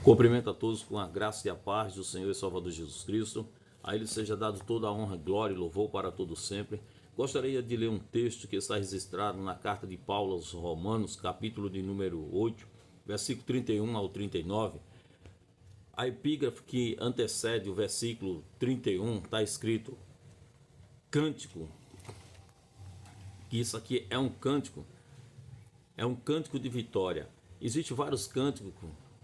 Cumprimento a todos com a graça e a paz do Senhor e Salvador Jesus Cristo. A Ele seja dado toda a honra, glória e louvor para todo sempre. Gostaria de ler um texto que está registrado na carta de Paulo aos Romanos, capítulo de número 8, versículo 31 ao 39. A epígrafe que antecede o versículo 31 está escrito cântico, que isso aqui é um cântico de vitória. Existem vários cânticos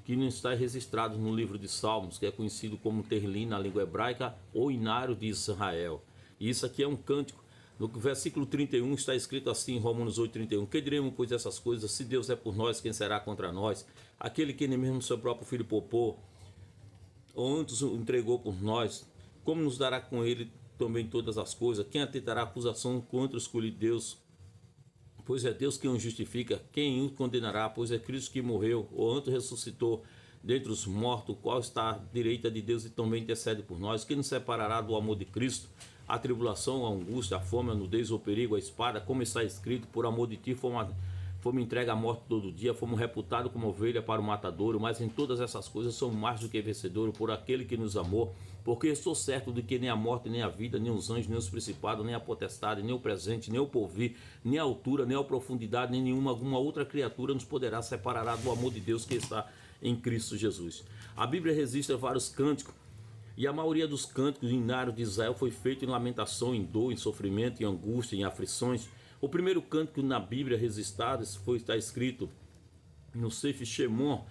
que não está registrado no livro de Salmos, que é conhecido como Terlim na língua hebraica ou Inário de Israel. E isso aqui é um cântico. No versículo 31 está escrito assim em Romanos 8:31: que diremos, pois, essas coisas? Se Deus é por nós, quem será contra nós? Aquele que nem mesmo seu próprio filho poupou, ou antes o entregou por nós, como nos dará com ele também todas as coisas? Quem atentará acusação contra o escolhido de Deus? Pois é Deus quem o justifica, quem o condenará? Pois é Cristo que morreu, ou antes ressuscitou dentre os mortos, o qual está à direita de Deus e também intercede por nós. Quem nos separará do amor de Cristo? A tribulação, a angústia, a fome, a nudez, o perigo, a espada, como está escrito: por amor de ti fomos entregue à morte todo dia, fomos reputados como ovelha para o matadouro, mas em todas essas coisas somos mais do que vencedores por aquele que nos amou, porque estou certo de que nem a morte, nem a vida, nem os anjos, nem os principados, nem a potestade, nem o presente, nem o porvir, nem a altura, nem a profundidade, nem nenhuma alguma outra criatura nos poderá separar do amor de Deus que está em Cristo Jesus. A Bíblia registra vários cânticos, e a maioria dos cânticos inários de Israel foi feito em lamentação, em dor, em sofrimento, em angústia, em aflições. O primeiro cântico na Bíblia registrado está escrito no Sefer Shemot,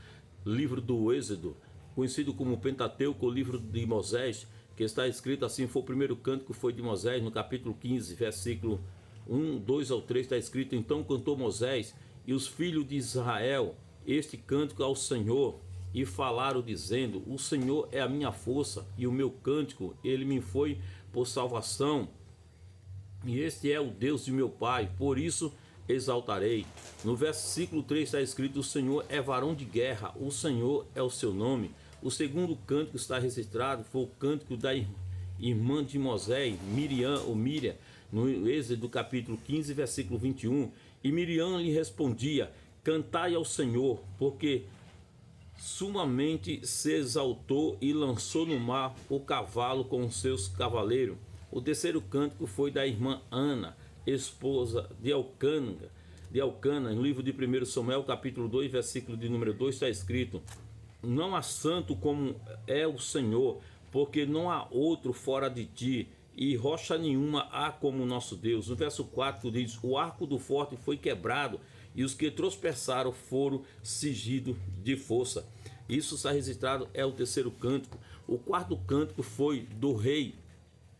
livro do Êxodo, conhecido como Pentateuco, o livro de Moisés, que está escrito assim: foi o primeiro cântico, foi de Moisés, no capítulo 15, versículo 1, 2 ao 3, está escrito: então cantou Moisés e os filhos de Israel este cântico ao Senhor, e falaram dizendo: o Senhor é a minha força e o meu cântico, ele me foi por salvação. E este é o Deus de meu pai, por isso exaltarei. No versículo 3 está escrito: o Senhor é varão de guerra, o Senhor é o seu nome. O segundo cântico que está registrado foi o cântico da irmã de Moisés, Miriam, ou Míria, no Êxodo capítulo 15, versículo 21. E Miriam lhe respondia: cantai ao Senhor, porque sumamente se exaltou e lançou no mar o cavalo com os seus cavaleiros. O terceiro cântico foi da irmã Ana, esposa de Elcana. No livro de 1 Samuel, capítulo 2, versículo de número 2, está escrito: não há santo como é o Senhor, porque não há outro fora de ti, e rocha nenhuma há como o nosso Deus. No verso 4 diz: o arco do forte foi quebrado, e os que trospeçaram foram cingidos de força. Isso está registrado, é o terceiro cântico. O quarto cântico foi do rei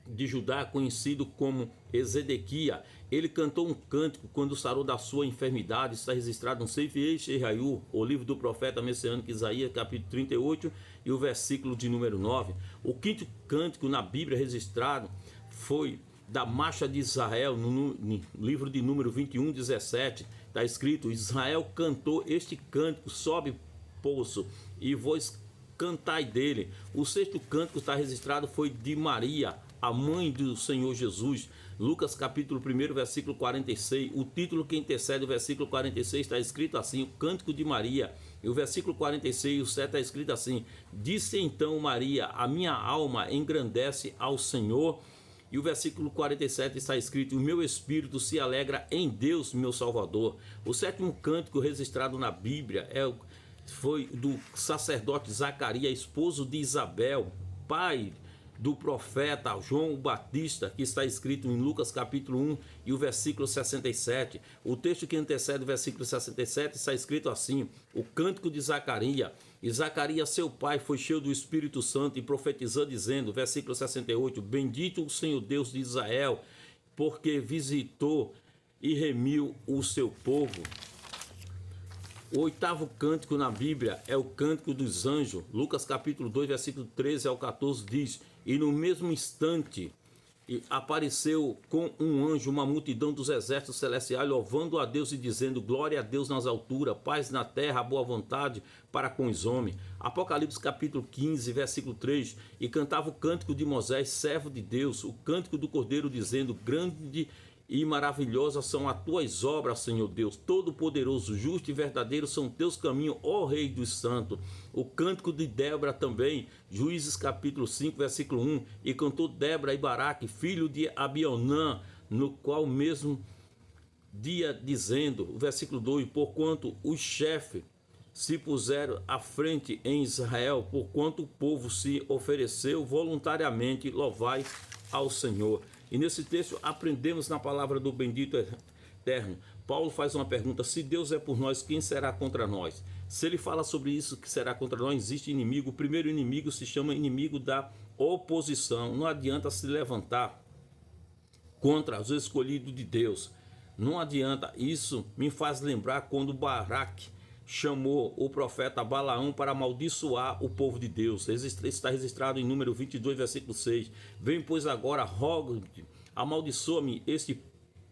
de Judá, conhecido como Ezedequia. Ele cantou um cântico quando sarou da sua enfermidade. Está registrado no Sefer Yeshayahu, o livro do profeta messiânico Isaías, capítulo 38, e o versículo de número 9. O quinto cântico na Bíblia registrado foi da marcha de Israel, no livro de número 21, 17. Está escrito: Israel cantou este cântico, sobe poço, e vós cantai dele. O sexto cântico está registrado foi de Maria, a mãe do Senhor Jesus, Lucas capítulo 1, versículo 46. O título que antecede o versículo 46 está escrito assim: o cântico de Maria. E o versículo 46, o 7 está escrito assim: disse então Maria: a minha alma engrandece ao Senhor. E o versículo 47 está escrito: o meu espírito se alegra em Deus, meu Salvador. O sétimo cântico registrado na Bíblia foi do sacerdote Zacarias, esposo de Isabel, pai do profeta João Batista, que está escrito em Lucas capítulo 1 e o versículo 67. O texto que antecede o versículo 67 está escrito assim: o cântico de Zacarias. E Zacarias, seu pai, foi cheio do Espírito Santo e profetizou dizendo, versículo 68: bendito o Senhor Deus de Israel, porque visitou e remiu o seu povo. O oitavo cântico na Bíblia é o cântico dos anjos. Lucas capítulo 2, versículo 13 ao 14 diz: e no mesmo instante apareceu com um anjo uma multidão dos exércitos celestiais, louvando a Deus e dizendo: glória a Deus nas alturas, paz na terra, boa vontade para com os homens. Apocalipse capítulo 15, versículo 3: e cantava o cântico de Moisés, servo de Deus, o cântico do Cordeiro, dizendo: grande e maravilhosas são as tuas obras, Senhor Deus. Todo-poderoso, justo e verdadeiro são teus caminhos, ó Rei dos Santos. O cântico de Débora também, Juízes capítulo 5, versículo 1. E cantou Débora e Baraque, filho de Abionã, no qual mesmo dia dizendo, o versículo 2, porquanto os chefes se puseram à frente em Israel, porquanto o povo se ofereceu voluntariamente, louvai ao Senhor. E nesse texto aprendemos na palavra do bendito eterno. Paulo faz uma pergunta: se Deus é por nós, quem será contra nós? Se ele fala sobre isso que será contra nós, existe inimigo. O primeiro inimigo se chama inimigo da oposição. Não adianta se levantar contra os escolhidos de Deus. Não adianta. Isso me faz lembrar quando Baraque chamou o profeta Balaão para amaldiçoar o povo de Deus. Está registrado em número 22, versículo 6. Vem, pois, agora, rogo-te, amaldiçoa-me este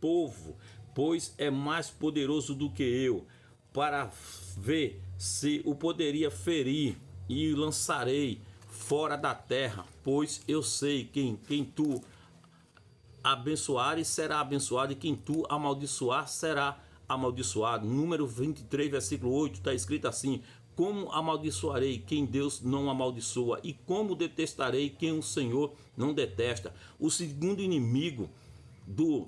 povo, pois é mais poderoso do que eu, para ver se o poderia ferir, e lançarei fora da terra, pois eu sei quem tu abençoares será abençoado, e quem tu amaldiçoar será amaldiçoado. Número 23, versículo 8, está escrito assim: como amaldiçoarei quem Deus não amaldiçoa, e como detestarei quem o Senhor não detesta? O segundo inimigo do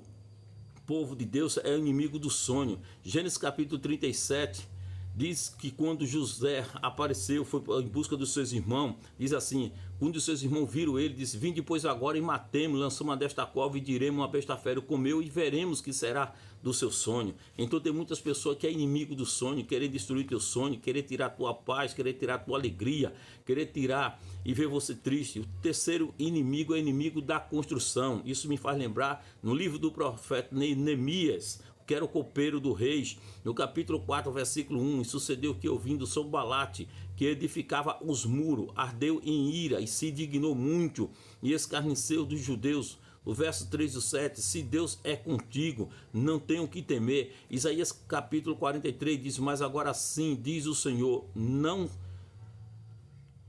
povo de Deus é o inimigo do sonho. Gênesis capítulo 37 diz que quando José apareceu, foi em busca dos seus irmãos, diz assim: quando os seus irmãos viram ele, disse: vinde depois agora e matemos, lançamos desta cova e diremos: uma besta fera comeu, e veremos que será do seu sonho. Então tem muitas pessoas que é inimigo do sonho, querer destruir teu sonho, querer tirar tua paz, querer tirar tua alegria, querer tirar e ver você triste. O terceiro inimigo é inimigo da construção. Isso me faz lembrar no livro do profeta Neemias, que era o copeiro do rei, no capítulo 4, versículo 1, e sucedeu que, ouvindo Sanbalate, que edificava os muros, ardeu em ira e se dignou muito, e escarneceu dos judeus. O verso 3 e 7, se Deus é contigo, não tenho o que temer. Isaías capítulo 43 diz: mas agora sim, diz o Senhor, não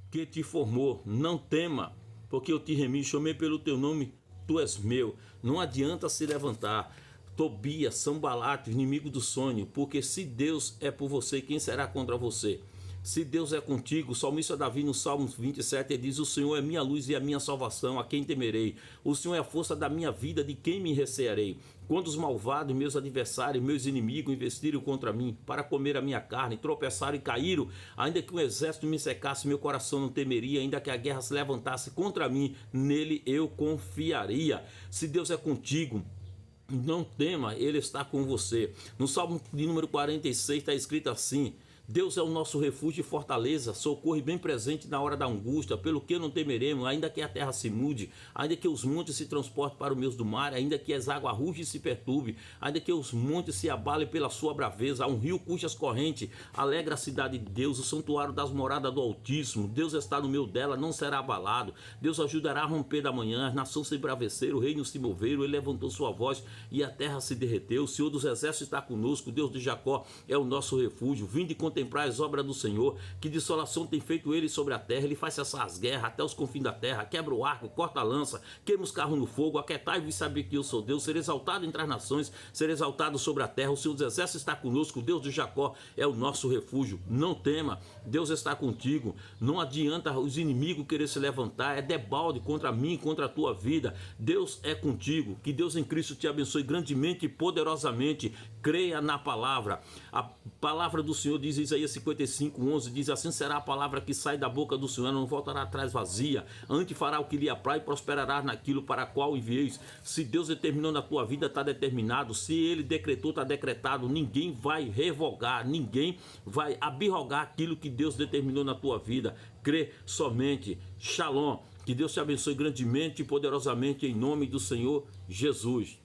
que te formou, não tema, porque eu te remi, chamei pelo teu nome, tu és meu. Não adianta se levantar. Tobias, Sanbalate, inimigo do sonho, porque se Deus é por você, quem será contra você? Se Deus é contigo, o salmista Davi no Salmo 27 ele diz: o Senhor é minha luz e a minha salvação, a quem temerei? O Senhor é a força da minha vida, de quem me recearei? Quando os malvados, meus adversários, meus inimigos investiram contra mim para comer a minha carne, tropeçaram e caíram, ainda que o exército me secasse, meu coração não temeria, ainda que a guerra se levantasse contra mim, nele eu confiaria. Se Deus é contigo, não tema, ele está com você. No Salmo de número 46 está escrito assim: Deus é o nosso refúgio e fortaleza, socorro bem presente na hora da angústia, pelo que não temeremos, ainda que a terra se mude, ainda que os montes se transportem para o meio do mar, ainda que as águas rugem e se perturbem, ainda que os montes se abalem pela sua braveza, há um rio cujas correntes alegra a cidade de Deus, o santuário das moradas do Altíssimo. Deus está no meio dela, não será abalado. Deus ajudará a romper da manhã, as nações se embraveceram, o reino se moveram, ele levantou sua voz e a terra se derreteu. O Senhor dos exércitos está conosco, o Deus de Jacó é o nosso refúgio. Vinde contemplar as obras do Senhor, que desolação tem feito ele sobre a terra. Ele faz cessar as guerras até os confins da terra, quebra o arco, corta a lança, queima os carros no fogo. Aquietai-vos e saber que eu sou Deus, ser exaltado entre as nações, ser exaltado sobre a terra. O Senhor dos exércitos está conosco, o Deus de Jacó é o nosso refúgio. Não tema, Deus está contigo. Não adianta os inimigos querer se levantar, é debalde contra mim, contra a tua vida. Deus é contigo. Que Deus em Cristo te abençoe grandemente e poderosamente. Creia na palavra. A palavra do Senhor diz, Isaías 55:11, diz: assim será a palavra que sai da boca do Senhor, não voltará atrás vazia, antes fará o que lhe apraz e prosperará naquilo para qual envieis. Se Deus determinou na tua vida, está determinado. Se Ele decretou, está decretado. Ninguém vai revogar, ninguém vai abrogar aquilo que Deus determinou na tua vida. Crê somente. Shalom. Que Deus te abençoe grandemente e poderosamente em nome do Senhor Jesus.